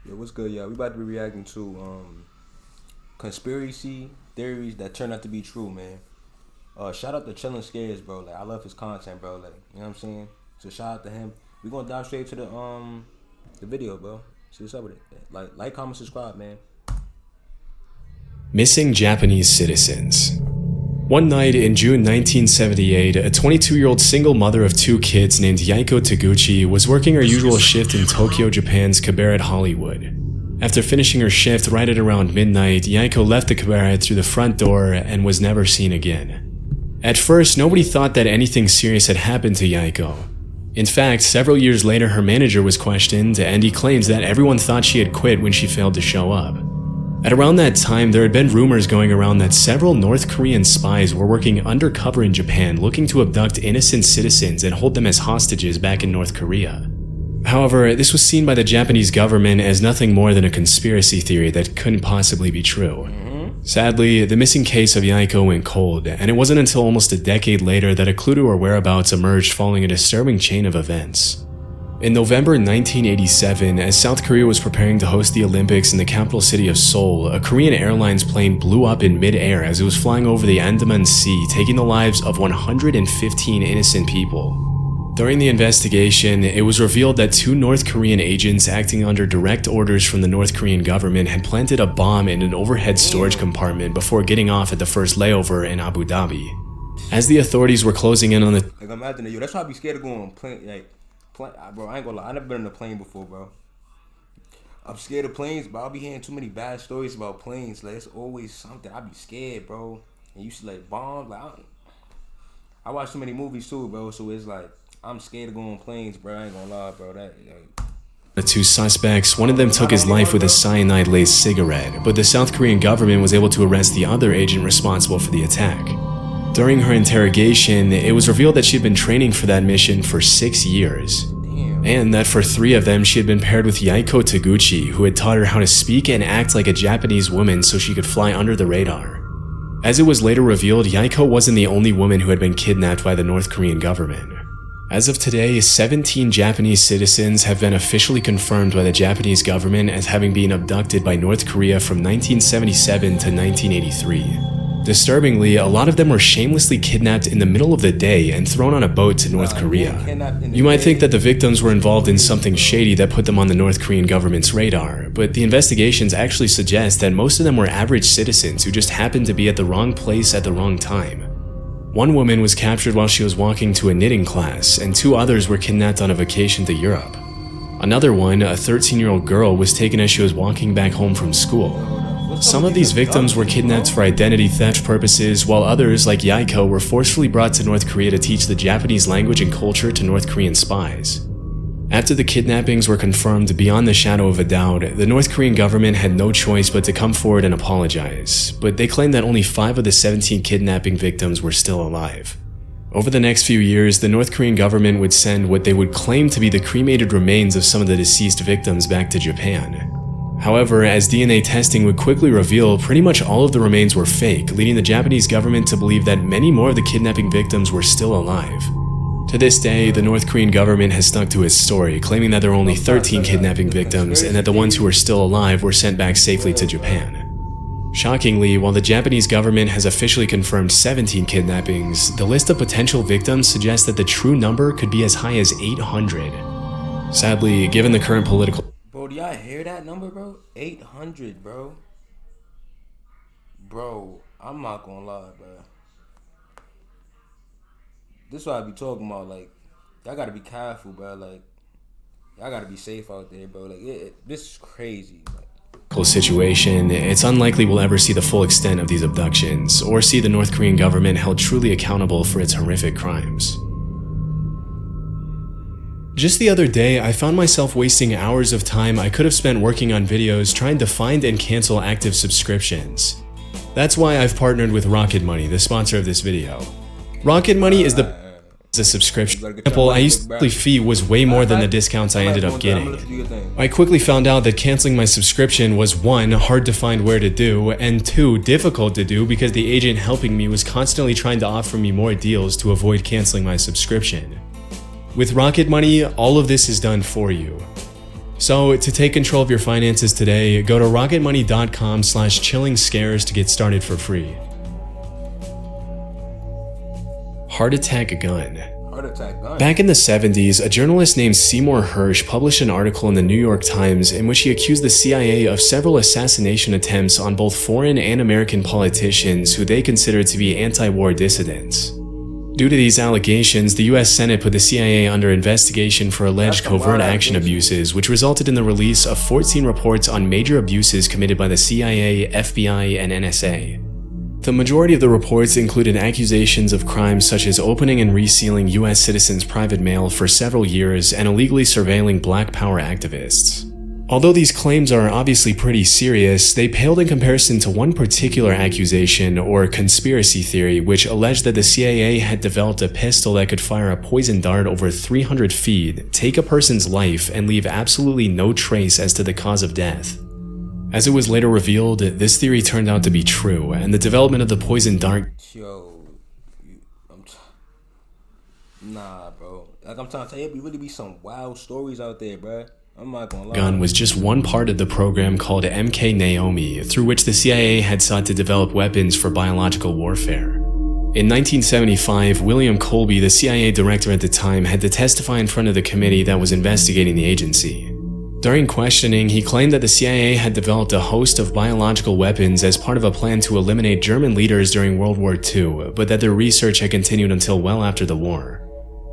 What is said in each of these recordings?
Yo, what's good, y'all? We about to be reacting to conspiracy theories that turn out to be true, man. Shout out to Chillin' Scares, bro. Like I love his content, bro. Like you know what I'm saying. So shout out to him. We gonna dive straight to the video, bro. See what's up with it. Like, comment, subscribe, man. Missing Japanese citizens. One night in June 1978, a 22-year-old single mother of two kids named Yaiko Taguchi was working her usual shift in Tokyo, Japan's cabaret Hollywood. After finishing her shift right at around midnight, Yaiko left the cabaret through the front door and was never seen again. At first, nobody thought that anything serious had happened to Yaiko. In fact, several years later, her manager was questioned, and he claims that everyone thought she had quit when she failed to show up. At around that time, there had been rumors going around that several North Korean spies were working undercover in Japan looking to abduct innocent citizens and hold them as hostages back in North Korea. However, this was seen by the Japanese government as nothing more than a conspiracy theory that couldn't possibly be true. Sadly, the missing case of Yaiko went cold, and it wasn't until almost a decade later that a clue to her whereabouts emerged following a disturbing chain of events. In November 1987, as South Korea was preparing to host the Olympics in the capital city of Seoul, a Korean Airlines plane blew up in mid-air as it was flying over the Andaman Sea, taking the lives of 115 innocent people. During the investigation, it was revealed that two North Korean agents acting under direct orders from the North Korean government had planted a bomb in an overhead storage compartment before getting off at the first layover in Abu Dhabi. As the authorities were closing in on the Like imagine it, yo. That's why I be scared of going on plane. Bro, I ain't gonna lie. I never been in a plane before, bro. I'm scared of planes, but I'll be hearing too many bad stories about planes. Like it's always something. I be scared, bro. And you see like bombs. Like I watch too many movies too, bro. So it's like I'm scared of going on planes, bro. I ain't gonna lie, bro. The two suspects, one of them took his life with a cyanide-laced cigarette, but the South Korean government was able to arrest the other agent responsible for the attack. During her interrogation, it was revealed that she had been training for that mission for 6 years. And that for 3 of them, she had been paired with Yaiko Taguchi, who had taught her how to speak and act like a Japanese woman so she could fly under the radar. As it was later revealed, Yaiko wasn't the only woman who had been kidnapped by the North Korean government. As of today, 17 Japanese citizens have been officially confirmed by the Japanese government as having been abducted by North Korea from 1977 to 1983. Disturbingly, a lot of them were shamelessly kidnapped in the middle of the day and thrown on a boat to North Korea. You might think that the victims were involved in something shady that put them on the North Korean government's radar, but the investigations actually suggest that most of them were average citizens who just happened to be at the wrong place at the wrong time. One woman was captured while she was walking to a knitting class, and 2 others were kidnapped on a vacation to Europe. Another one, a 13-year-old girl, was taken as she was walking back home from school. Some of these victims were kidnapped for identity theft purposes, while others, like Yaiko, were forcefully brought to North Korea to teach the Japanese language and culture to North Korean spies. After the kidnappings were confirmed beyond the shadow of a doubt, the North Korean government had no choice but to come forward and apologize, but they claimed that only 5 of the 17 kidnapping victims were still alive. Over the next few years, the North Korean government would send what they would claim to be the cremated remains of some of the deceased victims back to Japan. However, as DNA testing would quickly reveal, pretty much all of the remains were fake, leading the Japanese government to believe that many more of the kidnapping victims were still alive. To this day, the North Korean government has stuck to its story, claiming that there were only 13 kidnapping victims and that the ones who were still alive were sent back safely to Japan. Shockingly, while the Japanese government has officially confirmed 17 kidnappings, the list of potential victims suggests that the true number could be as high as 800. Sadly, given the current political Bro, do y'all hear that number, bro? 800, bro. Bro, I'm not gonna lie, bro. This is what I be talking about. Like, y'all gotta be careful, bro. Like, y'all gotta be safe out there, bro. Like, this is crazy. situation, it's unlikely we'll ever see the full extent of these abductions, or see the North Korean government held truly accountable for its horrific crimes. Just the other day, I found myself wasting hours of time I could have spent working on videos trying to find and cancel active subscriptions. That's why I've partnered with Rocket Money, the sponsor of this video. Rocket Money is a subscription. For example, I used to fee was way more than the discounts I ended up getting. I quickly found out that canceling my subscription was 1, hard to find where to do, and 2, difficult to do because the agent helping me was constantly trying to offer me more deals to avoid canceling my subscription. With Rocket Money, all of this is done for you. So to take control of your finances today, go to rocketmoney.com/chillingscares to get started for free. Heart attack gun. Back in the 70s, a journalist named Seymour Hersh published an article in the New York Times in which he accused the CIA of several assassination attempts on both foreign and American politicians who they considered to be anti-war dissidents. Due to these allegations, the US Senate put the CIA under investigation for alleged covert action abuses, which resulted in the release of 14 reports on major abuses committed by the CIA, FBI, and NSA. The majority of the reports included accusations of crimes such as opening and resealing US citizens' private mail for several years and illegally surveilling Black Power activists. Although these claims are obviously pretty serious, they paled in comparison to one particular accusation, or conspiracy theory, which alleged that the CIA had developed a pistol that could fire a poison dart over 300 feet, take a person's life, and leave absolutely no trace as to the cause of death. As it was later revealed, this theory turned out to be true, and the development of the poison dart nah, bro. Like I'm trying to tell you, it really be some wild stories out there, bro. I'm not gonna lie. Gun was just one part of the program called MK Naomi, through which the CIA had sought to develop weapons for biological warfare. In 1975, William Colby, the CIA director at the time, had to testify in front of the committee that was investigating the agency. During questioning, he claimed that the CIA had developed a host of biological weapons as part of a plan to eliminate German leaders during World War II, but that their research had continued until well after the war.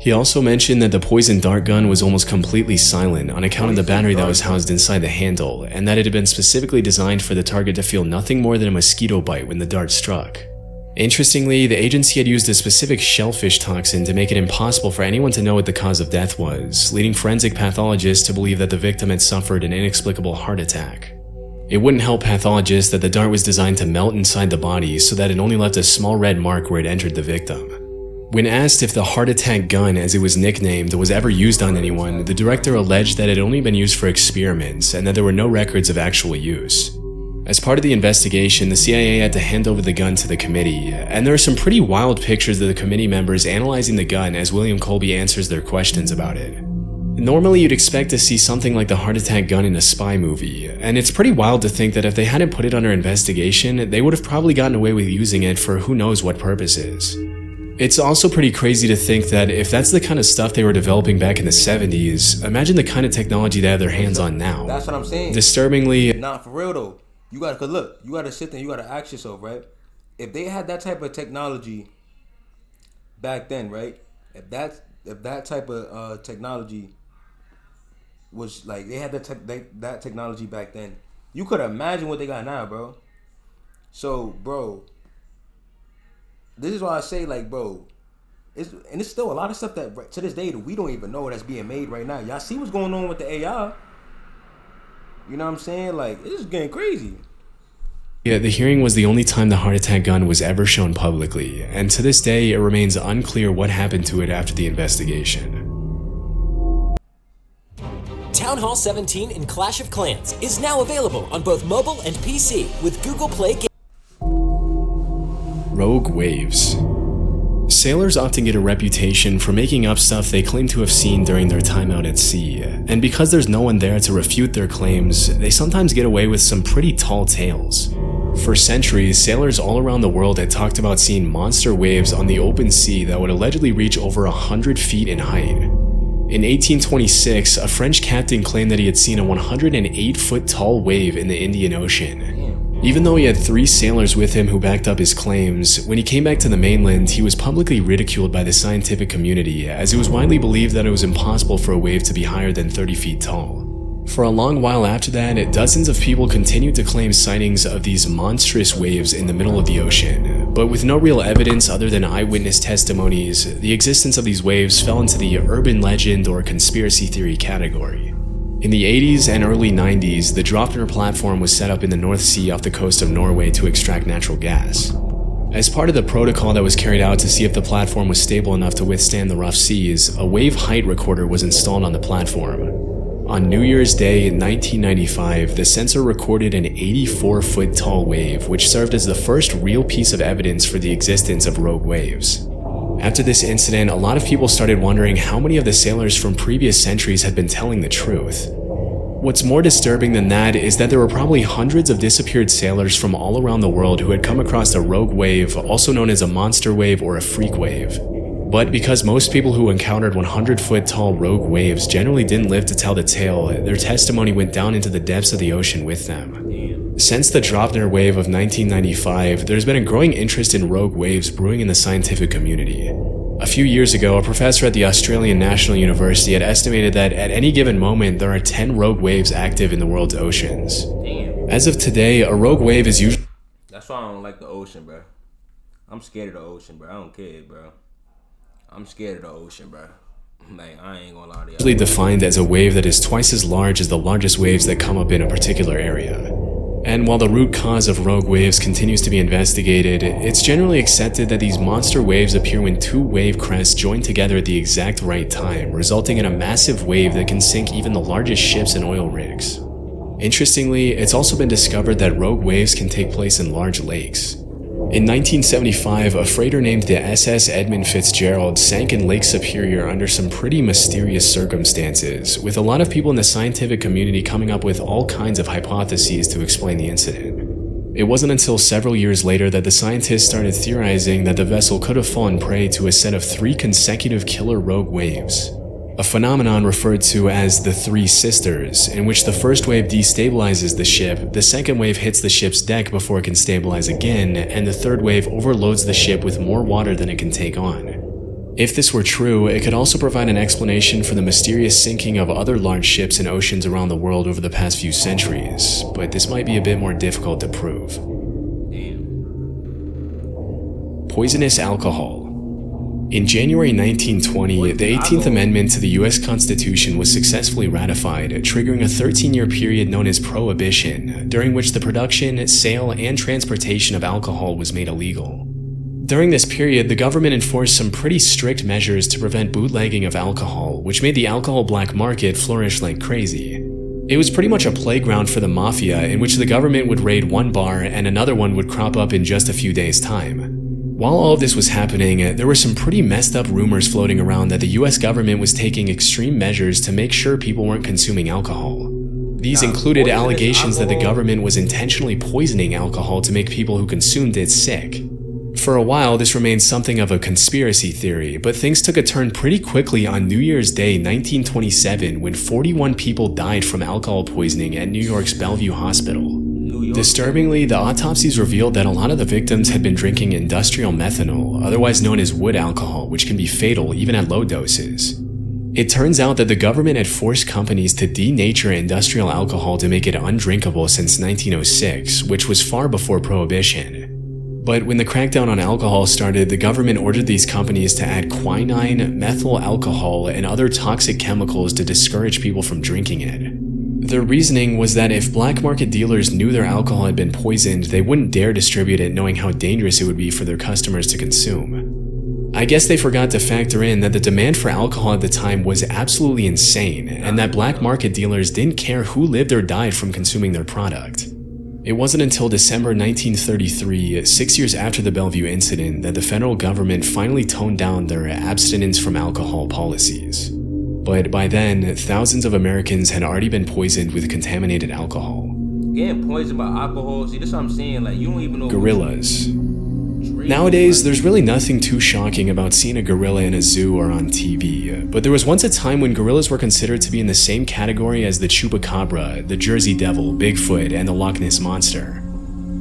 He also mentioned that the poison dart gun was almost completely silent on account of the battery that was housed inside the handle, and that it had been specifically designed for the target to feel nothing more than a mosquito bite when the dart struck. Interestingly, the agency had used a specific shellfish toxin to make it impossible for anyone to know what the cause of death was, leading forensic pathologists to believe that the victim had suffered an inexplicable heart attack. It wouldn't help pathologists that the dart was designed to melt inside the body so that it only left a small red mark where it entered the victim. When asked if the heart attack gun, as it was nicknamed, was ever used on anyone, the director alleged that it had only been used for experiments and that there were no records of actual use. As part of the investigation, the CIA had to hand over the gun to the committee, and there are some pretty wild pictures of the committee members analyzing the gun as William Colby answers their questions about it. Normally, you'd expect to see something like the heart attack gun in a spy movie, and it's pretty wild to think that if they hadn't put it under investigation, they would have probably gotten away with using it for who knows what purposes. It's also pretty crazy to think that if that's the kind of stuff they were developing back in the 70s, imagine the kind of technology they have their hands on now. That's what I'm saying. Disturbingly, nah, for real though. You gotta, cause look, you gotta sit there and you gotta ask yourself, right? If they had that type of technology back then, right? If that type of technology was like, they had that technology back then, you could imagine what they got now, bro. So, bro, this is why I say, like, bro, it's still a lot of stuff that to this day that we don't even know that's being made right now. Y'all see what's going on with the AI? You know what I'm saying? Like, it's just getting crazy. Yeah, the hearing was the only time the heart attack gun was ever shown publicly, and to this day, it remains unclear what happened to it after the investigation. Town Hall 17 in Clash of Clans is now available on both mobile and PC with Google Play Games. Rogue waves. Sailors often get a reputation for making up stuff they claim to have seen during their time out at sea, and because there's no one there to refute their claims, they sometimes get away with some pretty tall tales. For centuries, sailors all around the world had talked about seeing monster waves on the open sea that would allegedly reach over 100 feet in height. In 1826, a French captain claimed that he had seen a 108-foot tall wave in the Indian Ocean. Even though he had 3 sailors with him who backed up his claims, when he came back to the mainland, he was publicly ridiculed by the scientific community, as it was widely believed that it was impossible for a wave to be higher than 30 feet tall. For a long while after that, dozens of people continued to claim sightings of these monstrous waves in the middle of the ocean, but with no real evidence other than eyewitness testimonies, the existence of these waves fell into the urban legend or conspiracy theory category. In the 80s and early 90s, the Draupner platform was set up in the North Sea off the coast of Norway to extract natural gas. As part of the protocol that was carried out to see if the platform was stable enough to withstand the rough seas, a wave height recorder was installed on the platform. On New Year's Day in 1995, the sensor recorded an 84-foot tall wave, which served as the first real piece of evidence for the existence of rogue waves. After this incident, a lot of people started wondering how many of the sailors from previous centuries had been telling the truth. What's more disturbing than that is that there were probably hundreds of disappeared sailors from all around the world who had come across a rogue wave, also known as a monster wave or a freak wave. But because most people who encountered 100-foot tall rogue waves generally didn't live to tell the tale, their testimony went down into the depths of the ocean with them. Since the Dropner wave of 1995, there's been a growing interest in rogue waves brewing in the scientific community. A few years ago, a professor at the Australian National University had estimated that at any given moment there are 10 rogue waves active in the world's oceans. Damn. As of today, a rogue wave is usually... That's why I don't like the ocean, bro. I'm scared of the ocean, bro. I don't care, bro. I'm scared of the ocean, bro. Like, I ain't gonna lie to you. Usually defined as a wave that is twice as large as the largest waves that come up in a particular area. And while the root cause of rogue waves continues to be investigated, it's generally accepted that these monster waves appear when two wave crests join together at the exact right time, resulting in a massive wave that can sink even the largest ships and oil rigs. Interestingly, it's also been discovered that rogue waves can take place in large lakes. In 1975, a freighter named the SS Edmund Fitzgerald sank in Lake Superior under some pretty mysterious circumstances, with a lot of people in the scientific community coming up with all kinds of hypotheses to explain the incident. It wasn't until several years later that the scientists started theorizing that the vessel could have fallen prey to a set of 3 consecutive killer rogue waves. A phenomenon referred to as the Three Sisters, in which the first wave destabilizes the ship, the second wave hits the ship's deck before it can stabilize again, and the third wave overloads the ship with more water than it can take on. If this were true, it could also provide an explanation for the mysterious sinking of other large ships in oceans around the world over the past few centuries, but this might be a bit more difficult to prove. Poisonous alcohol. In January 1920, the 18th Amendment to the US Constitution was successfully ratified, triggering a 13-year period known as Prohibition, during which the production, sale, and transportation of alcohol was made illegal. During this period, the government enforced some pretty strict measures to prevent bootlegging of alcohol, which made the alcohol black market flourish like crazy. It was pretty much a playground for the mafia, in which the government would raid one bar and another one would crop up in just a few days' time. While all of this was happening, there were some pretty messed up rumors floating around that the US government was taking extreme measures to make sure people weren't consuming alcohol. These included allegations that the government was intentionally poisoning alcohol to make people who consumed it sick. For a while, this remained something of a conspiracy theory, but things took a turn pretty quickly on New Year's Day 1927 when 41 people died from alcohol poisoning at New York's Bellevue Hospital. Disturbingly, the autopsies revealed that a lot of the victims had been drinking industrial methanol, otherwise known as wood alcohol, which can be fatal even at low doses. It turns out that the government had forced companies to denature industrial alcohol to make it undrinkable since 1906, which was far before Prohibition. But when the crackdown on alcohol started, the government ordered these companies to add quinine, methyl alcohol, and other toxic chemicals to discourage people from drinking it. Their reasoning was that if black market dealers knew their alcohol had been poisoned, they wouldn't dare distribute it knowing how dangerous it would be for their customers to consume. I guess they forgot to factor in that the demand for alcohol at the time was absolutely insane, and that black market dealers didn't care who lived or died from consuming their product. It wasn't until December 1933, 6 years after the Bellevue incident, that the federal government finally toned down their abstinence from alcohol policies. But by then, thousands of Americans had already been poisoned with contaminated alcohol. Getting poisoned by alcohol, see, that's what I'm saying, like, you don't even know. Gorillas. Nowadays, there's really nothing too shocking about seeing a gorilla in a zoo or on TV, but there was once a time when gorillas were considered to be in the same category as the chupacabra, the Jersey Devil, Bigfoot, and the Loch Ness Monster.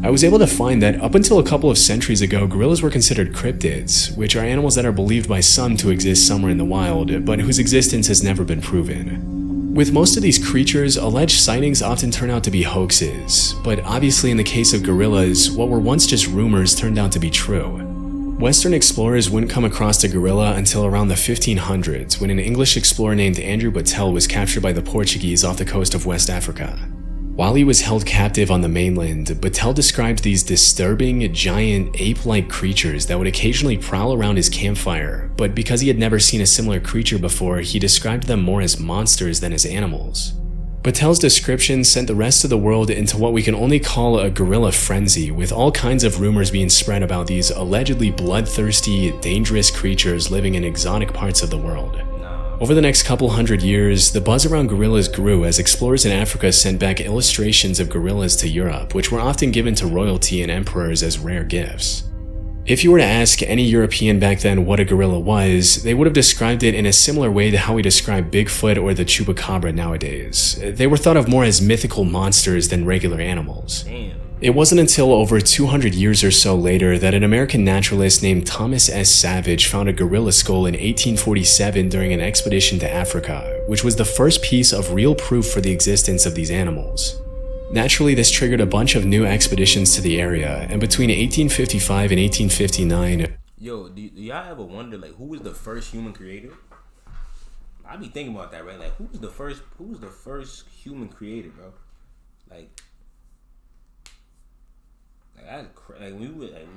I was able to find that up until a couple of centuries ago, gorillas were considered cryptids, which are animals that are believed by some to exist somewhere in the wild, but whose existence has never been proven. With most of these creatures, alleged sightings often turn out to be hoaxes, but obviously in the case of gorillas, what were once just rumors turned out to be true. Western explorers wouldn't come across a gorilla until around the 1500s, when an English explorer named Andrew Battelle was captured by the Portuguese off the coast of West Africa. While he was held captive on the mainland, Battelle described these disturbing, giant, ape-like creatures that would occasionally prowl around his campfire, but because he had never seen a similar creature before, he described them more as monsters than as animals. Battelle's description sent the rest of the world into what we can only call a gorilla frenzy, with all kinds of rumors being spread about these allegedly bloodthirsty, dangerous creatures living in exotic parts of the world. Over the next couple hundred years, the buzz around gorillas grew as explorers in Africa sent back illustrations of gorillas to Europe, which were often given to royalty and emperors as rare gifts. If you were to ask any European back then what a gorilla was, they would have described it in a similar way to how we describe Bigfoot or the Chupacabra nowadays. They were thought of more as mythical monsters than regular animals. Damn. It wasn't until over 200 years or so later that an American naturalist named Thomas S. Savage found a gorilla skull in 1847 during an expedition to Africa, which was the first piece of real proof for the existence of these animals. Naturally, this triggered a bunch of new expeditions to the area, and between 1855 and 1859... Yo, do y'all ever wonder, like, who was the first human creator? I be thinking about that, right? Like, who was the first human created, bro? We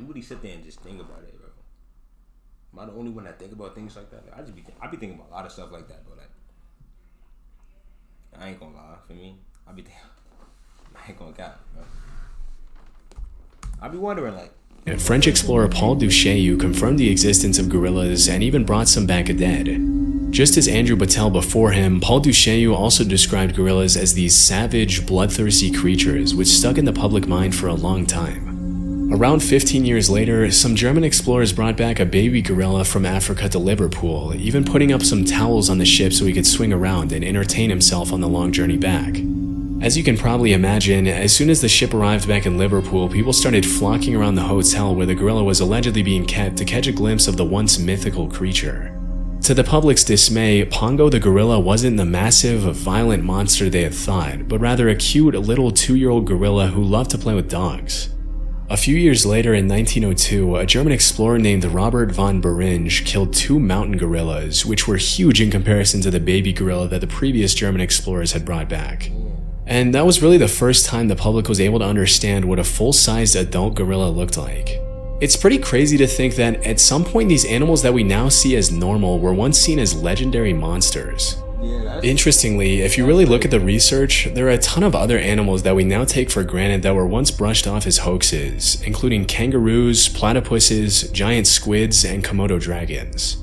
really sit there and just think about it, bro. Am I the only one that think about things like that? Like, I be thinking about a lot of stuff like that, bro. Like, I ain't gonna lie, for me, I ain't gonna cap, bro. I be wondering, like. French explorer Paul Duchaillu confirmed the existence of gorillas and even brought some back dead. Just as Andrew Battelle before him, Paul Duchaillu also described gorillas as these savage, bloodthirsty creatures which stuck in the public mind for a long time. Around 15 years later, some German explorers brought back a baby gorilla from Africa to Liverpool, even putting up some towels on the ship so he could swing around and entertain himself on the long journey back. As you can probably imagine, as soon as the ship arrived back in Liverpool, people started flocking around the hotel where the gorilla was allegedly being kept to catch a glimpse of the once mythical creature. To the public's dismay, Pongo the gorilla wasn't the massive, violent monster they had thought, but rather a cute little 2-year-old gorilla who loved to play with dogs. A few years later in 1902, a German explorer named Robert von Beringe killed 2 mountain gorillas, which were huge in comparison to the baby gorilla that the previous German explorers had brought back. And that was really the first time the public was able to understand what a full-sized adult gorilla looked like. It's pretty crazy to think that at some point these animals that we now see as normal were once seen as legendary monsters. Interestingly, if you really look at the research, there are a ton of other animals that we now take for granted that were once brushed off as hoaxes, including kangaroos, platypuses, giant squids, and Komodo dragons.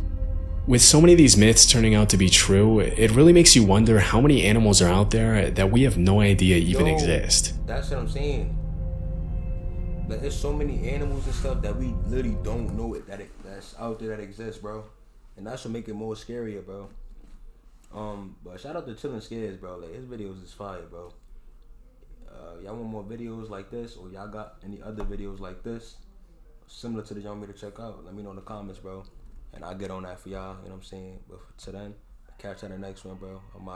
With so many of these myths turning out to be true, it really makes you wonder how many animals are out there that we have no idea even exist. That's what I'm saying. Like, there's so many animals and stuff that we literally don't know that's out there that exists, bro. And that's what make it more scarier, bro. But shout out to Chillin' Scares, bro. Like, his videos is fire, bro. Y'all want more videos like this, or y'all got any other videos like this similar to the y'all want me to check out? Let me know in the comments, bro. And I'll get on that for y'all, you know what I'm saying? But to then, catch you on the next one, bro. I'm out.